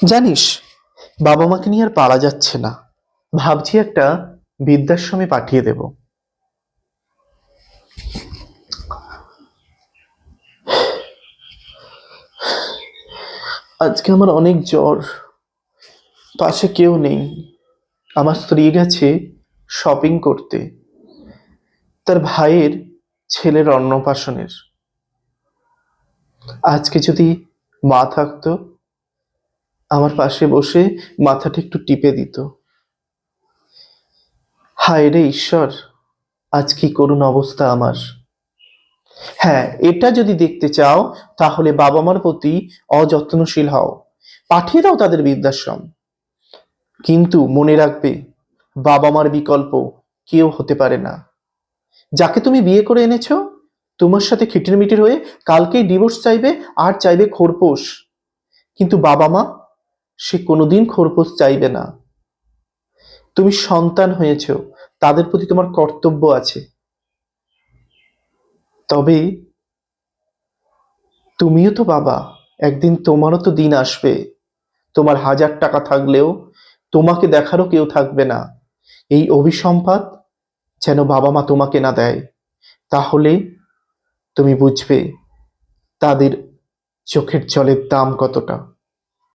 জানিস, বাবা মাকে নিয়ে আর পারা যাচ্ছে না। ভাবছি একটা বৃদ্ধাশ্রমে পাঠিয়ে দেব। আজকে আমার অনেক জ্বর, পাশে কেউ নেই। আমার স্ত্রী গেছে শপিং করতে, তার ভাইয়ের ছেলের অন্নপ্রাশনের। আজকে যদি মা থাকতো, আমার পাশে বসে মাথাটা একটু টিপে দিত। হায় রে ঈশ্বর, আজ কি করুণ অবস্থা আমার। হ্যাঁ, এটা যদি দেখতে চাও তাহলে বাবা মার প্রতি অযত্নশীল হও, পাঠিয়ে দাও তাদের বৃদ্ধাশ্রম। কিন্তু মনে রাখবে, বাবা মার বিকল্প কেউ হতে পারে না। যাকে তুমি বিয়ে করে এনেছো, তোমার সাথে খিটিরমিটির হয়ে কালকেই ডিভোর্স চাইবে, আর চাইবে খোরপোশ। কিন্তু বাবা মা, সে কোনোদিন খোরপোশ চাইবে না। তুমি সন্তান হয়েছো, তাদের প্রতি তোমার কর্তব্য আছে। তবে তুমিও তো বাবা, একদিন তোমারও তো দিন আসবে। তোমার হাজার টাকা থাকলেও তোমাকে দেখারও কেউ থাকবে না। এই অভিসম্পাত যেন বাবা মা তোমাকে না দেয়। তাহলে তুমি বুঝবে তাদের চোখের জলের দাম কতটা।